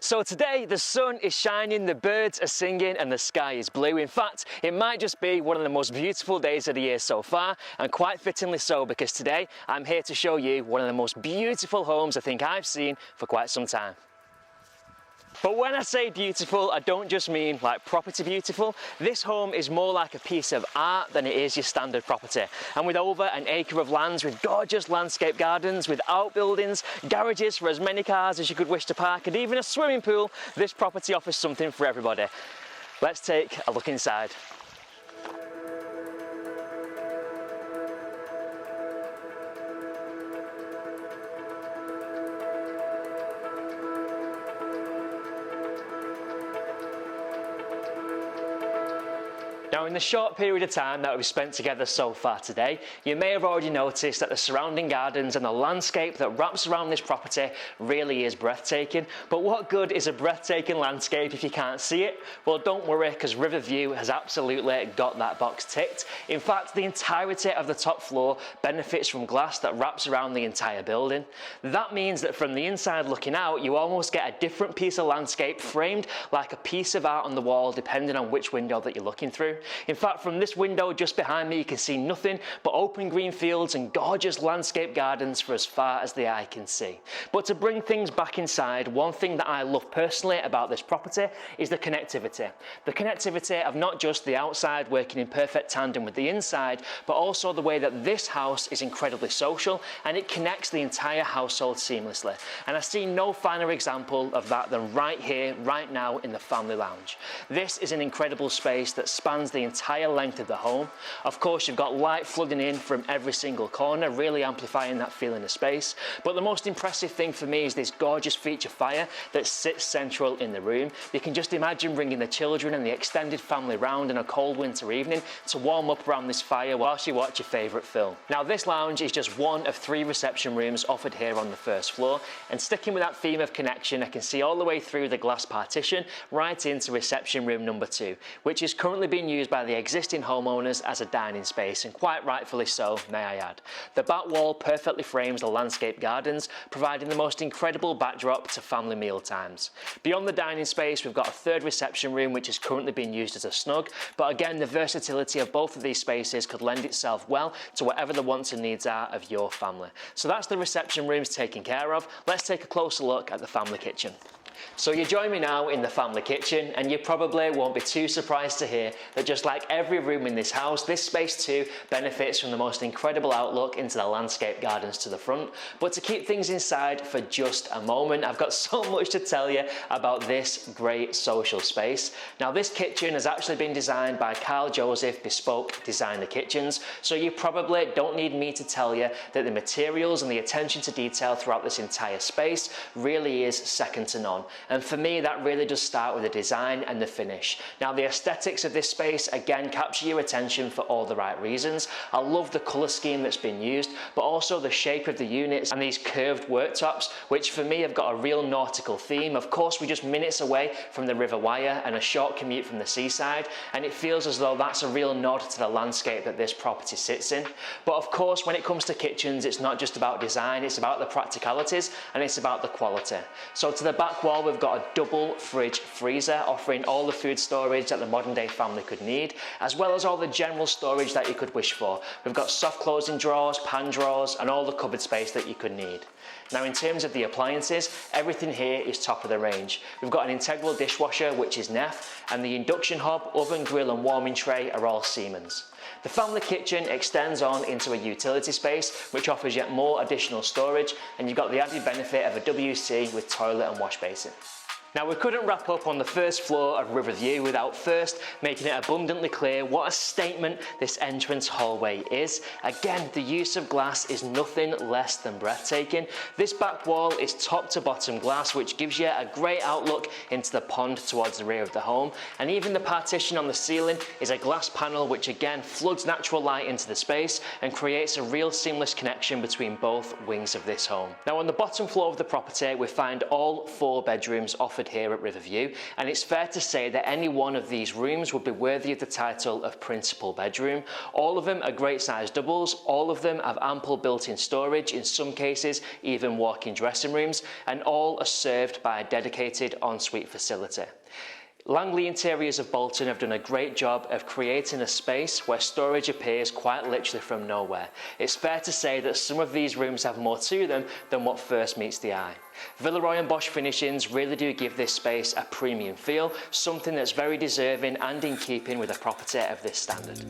So today the sun is shining, the birds are singing and the sky is blue. In fact, it might just be one of the most beautiful days of the year so far, and quite fittingly so, because today I'm here to show you one of the most beautiful homes I think I've seen for quite some time. But when I say beautiful, I don't just mean like property beautiful. This home is more like a piece of art than it is your standard property. And with over an acre of land, with gorgeous landscape gardens, with outbuildings, garages for as many cars as you could wish to park, and even a swimming pool, this property offers something for everybody. Let's take a look inside. Now, in the short period of time that we've spent together so far today, you may have already noticed that the surrounding gardens and the landscape that wraps around this property really is breathtaking. But what good is a breathtaking landscape if you can't see it? Well, don't worry, because Riverview has absolutely got that box ticked. In fact, the entirety of the top floor benefits from glass that wraps around the entire building. That means that from the inside looking out, you almost get a different piece of landscape framed like a piece of art on the wall, depending on which window that you're looking through. In fact, from this window just behind me, you can see nothing but open green fields and gorgeous landscape gardens for as far as the eye can see. But to bring things back inside, one thing that I love personally about this property is the connectivity. The connectivity of not just the outside working in perfect tandem with the inside, but also the way that this house is incredibly social and it connects the entire household seamlessly. And I see no finer example of that than right here, right now in the family lounge. This is an incredible space that spans the entire length of the home. Of course, you've got light flooding in from every single corner, really amplifying that feeling of space. But the most impressive thing for me is this gorgeous feature fire that sits central in the room. You can just imagine bringing the children and the extended family round on a cold winter evening to warm up around this fire whilst you watch your favourite film. Now, this lounge is just one of 3 reception rooms offered here on the first floor, and sticking with that theme of connection, I can see all the way through the glass partition right into reception room number 2, which is currently being used by the existing homeowners as a dining space, and quite rightfully so, may I add. The back wall perfectly frames the landscape gardens, providing the most incredible backdrop to family meal times. Beyond the dining space, we've got a 3rd reception room which is currently being used as a snug, but again, the versatility of both of these spaces could lend itself well to whatever the wants and needs are of your family. So that's the reception rooms taken care of. Let's take a closer look at the family kitchen. So you join me now in the family kitchen, and you probably won't be too surprised to hear that just like every room in this house, this space too benefits from the most incredible outlook into the landscape gardens to the front. But to keep things inside for just a moment, I've got so much to tell you about this great social space. Now, this kitchen has actually been designed by Carl Joseph Bespoke Designer Kitchens, so you probably don't need me to tell you that the materials and the attention to detail throughout this entire space really is second to none. And for me, that really does start with the design and the finish. Now, the aesthetics of this space again capture your attention for all the right reasons. I love the colour scheme that's been used, but also the shape of the units and these curved worktops, which for me have got a real nautical theme. Of course, we're just minutes away from the River Wyre and a short commute from the seaside, and it feels as though that's a real nod to the landscape that this property sits in. But of course, when it comes to kitchens, it's not just about design, it's about the practicalities and it's about the quality. So to the back wall, we've got a double fridge freezer offering all the food storage that the modern day family could need, as well as all the general storage that you could wish for. We've got soft closing drawers, pan drawers, and all the cupboard space that you could need. Now, in terms of the appliances, everything here is top of the range. We've got an integral dishwasher, which is Neff, and the induction hob, oven, grill and warming tray are all Siemens. The family kitchen extends on into a utility space, which offers yet more additional storage, and you've got the added benefit of a WC with toilet and wash basin. Now, we couldn't wrap up on the first floor of Riverview without first making it abundantly clear what a statement this entrance hallway is. Again, the use of glass is nothing less than breathtaking. This back wall is top to bottom glass, which gives you a great outlook into the pond towards the rear of the home. And even the partition on the ceiling is a glass panel, which again floods natural light into the space and creates a real seamless connection between both wings of this home. Now, on the bottom floor of the property, we find all 4 bedrooms offered offered here at Riverview, and it's fair to say that any one of these rooms would be worthy of the title of principal bedroom. All of them are great sized doubles, all of them have ample built-in storage, in some cases even walk-in dressing rooms, and all are served by a dedicated ensuite facility. Langley Interiors of Bolton have done a great job of creating a space where storage appears quite literally from nowhere. It's fair to say that some of these rooms have more to them than what first meets the eye. Villeroy and Bosch finishings really do give this space a premium feel, something that's very deserving and in keeping with a property of this standard.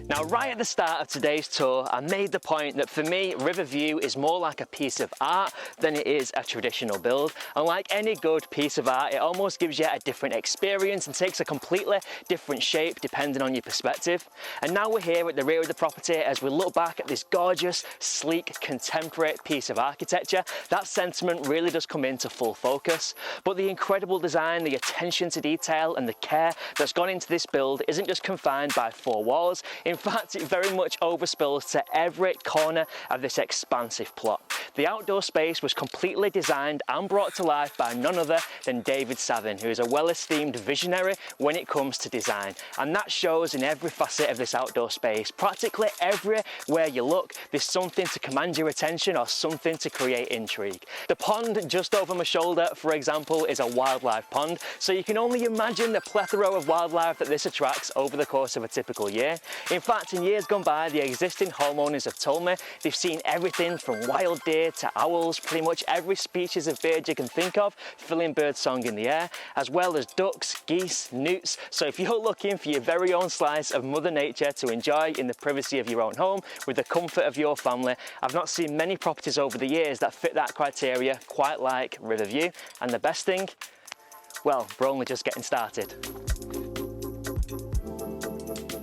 Now, right at the start of today's tour, I made the point that for me, Riverview is more like a piece of art than it is a traditional build. And like any good piece of art, it almost gives you a different experience and takes a completely different shape depending on your perspective. And now we're here at the rear of the property as we look back at this gorgeous, sleek, contemporary piece of architecture. That sentiment really does come into full focus. But the incredible design, the attention to detail and the care that's gone into this build isn't just confined by four walls. In fact, it very much overspills to every corner of this expansive plot. The outdoor space was completely designed and brought to life by none other than David Savin, who is a well-esteemed visionary when it comes to design. And that shows in every facet of this outdoor space. Practically everywhere you look, there's something to command your attention or something to create intrigue. The pond just over my shoulder, for example, is a wildlife pond, so you can only imagine the plethora of wildlife that this attracts over the course of a typical year. In fact, in years gone by, the existing homeowners have told me they've seen everything from wild deer to owls, pretty much every species of bird you can think of, filling birdsong in the air, as well as ducks, geese, newts. So if you're looking for your very own slice of Mother Nature to enjoy in the privacy of your own home with the comfort of your family, I've not seen many properties over the years that fit that criteria quite like Riverview. And the best thing, well, we're only just getting started.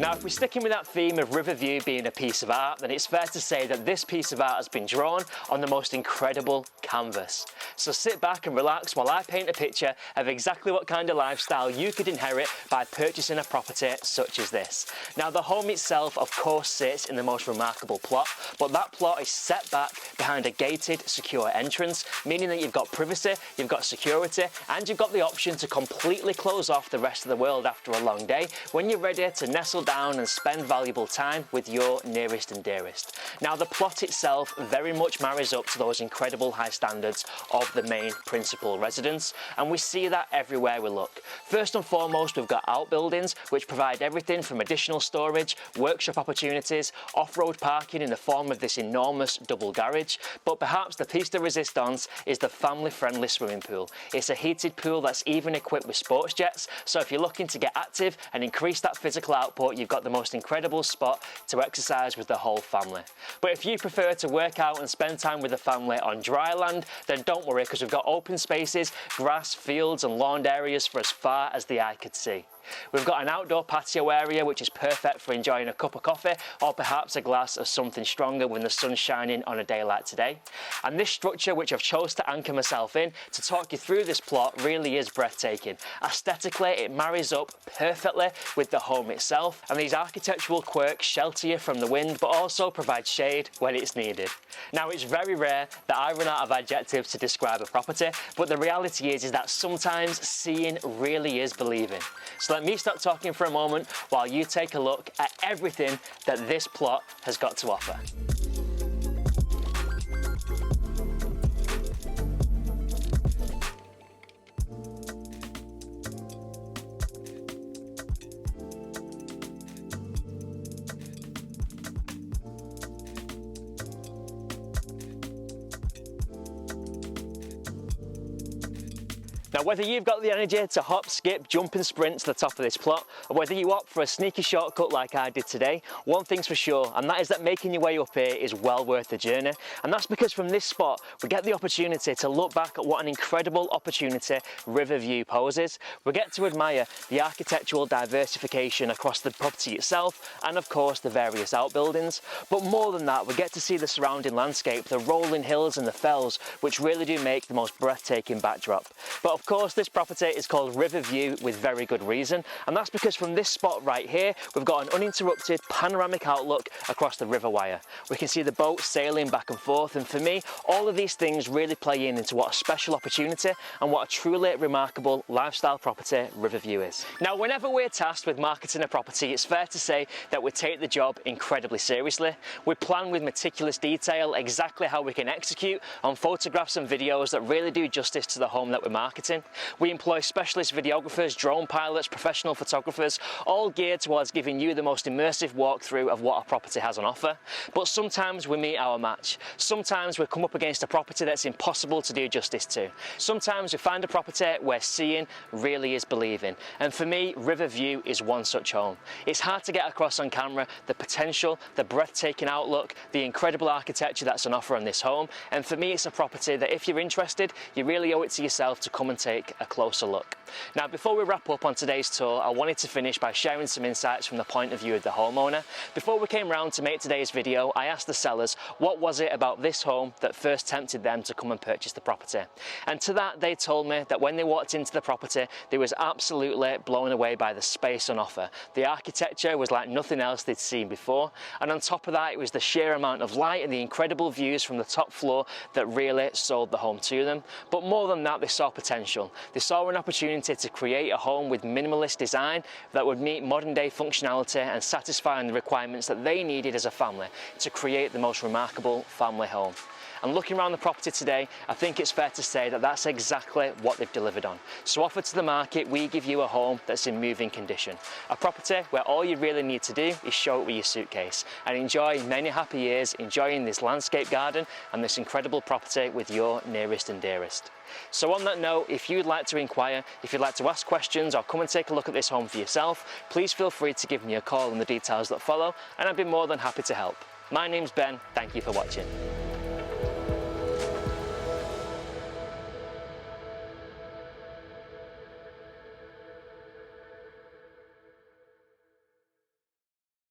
Now, if we're sticking with that theme of Riverview being a piece of art, then it's fair to say that this piece of art has been drawn on the most incredible canvas. So sit back and relax while I paint a picture of exactly what kind of lifestyle you could inherit by purchasing a property such as this. Now, the home itself, of course, sits in the most remarkable plot, but that plot is set back behind a gated, secure entrance, meaning that you've got privacy, you've got security, and you've got the option to completely close off the rest of the world after a long day when you're ready to nestle down and spend valuable time with your nearest and dearest. Now, the plot itself very much marries up to those incredible high standards of the main principal residence, and we see that everywhere we look. First and foremost, we've got outbuildings which provide everything from additional storage, workshop opportunities, off-road parking in the form of this enormous double garage, but perhaps the piece de resistance is the family-friendly swimming pool. It's a heated pool that's even equipped with sports jets, so if you're looking to get active and increase that physical output, you've got the most incredible spot to exercise with the whole family. But if you prefer to work out and spend time with the family on dry land, then don't worry, because we've got open spaces, grass, fields and lawned areas for as far as the eye could see. We've got an outdoor patio area which is perfect for enjoying a cup of coffee or perhaps a glass of something stronger when the sun's shining on a day like today. And this structure, which I've chose to anchor myself in to talk you through this plot, really is breathtaking. Aesthetically, it marries up perfectly with the home itself, and these architectural quirks shelter you from the wind but also provide shade when it's needed. Now, it's very rare that I run out of adjectives to describe a property, but the reality is that sometimes seeing really is believing. So let me stop talking for a moment while you take a look at everything that this plot has got to offer. Now, whether you've got the energy to hop, skip, jump and sprint to the top of this plot, or whether you opt for a sneaky shortcut like I did today, one thing's for sure, and that is that making your way up here is well worth the journey. And that's because from this spot, we get the opportunity to look back at what an incredible opportunity Riverview poses. We get to admire the architectural diversification across the property itself, and of course the various outbuildings. But more than that, we get to see the surrounding landscape, the rolling hills and the fells, which really do make the most breathtaking backdrop. But of course, this property is called Riverview with very good reason, and that's because from this spot right here, we've got an uninterrupted panoramic outlook across the River Wyre. We can see the boats sailing back and forth, and for me, all of these things really play into what a special opportunity and what a truly remarkable lifestyle property Riverview is. Now, whenever we're tasked with marketing a property, it's fair to say that we take the job incredibly seriously. We plan with meticulous detail exactly how we can execute on photographs and videos that really do justice to the home that we're marketing. We employ specialist videographers, drone pilots, professional photographers, all geared towards giving you the most immersive walkthrough of what a property has on offer. But sometimes we meet our match. Sometimes we come up against a property that's impossible to do justice to. Sometimes we find a property where seeing really is believing. And for me, Riverview is one such home. It's hard to get across on camera the potential, the breathtaking outlook, the incredible architecture that's on offer on this home. And for me, it's a property that if you're interested, you really owe it to yourself to come and take a closer look. Now, before we wrap up on today's tour, I wanted to finish by sharing some insights from the point of view of the homeowner. Before we came round to make today's video, I asked the sellers what was it about this home that first tempted them to come and purchase the property. And to that, they told me that when they walked into the property, they was absolutely blown away by the space on offer. The architecture was like nothing else they'd seen before. And on top of that, it was the sheer amount of light and the incredible views from the top floor that really sold the home to them. But more than that, they saw potential. They saw an opportunity to create a home with minimalist design that would meet modern day functionality and satisfy the requirements that they needed as a family to create the most remarkable family home. And looking around the property today, I think it's fair to say that that's exactly what they've delivered on. So offered to the market, we give you a home that's in moving condition. A property where all you really need to do is show it with your suitcase and enjoy many happy years enjoying this landscape garden and this incredible property with your nearest and dearest. So on that note, if you'd like to inquire, if you'd like to ask questions or come and take a look at this home for yourself, please feel free to give me a call on the details that follow, and I'd be more than happy to help. My name's Ben, thank you for watching.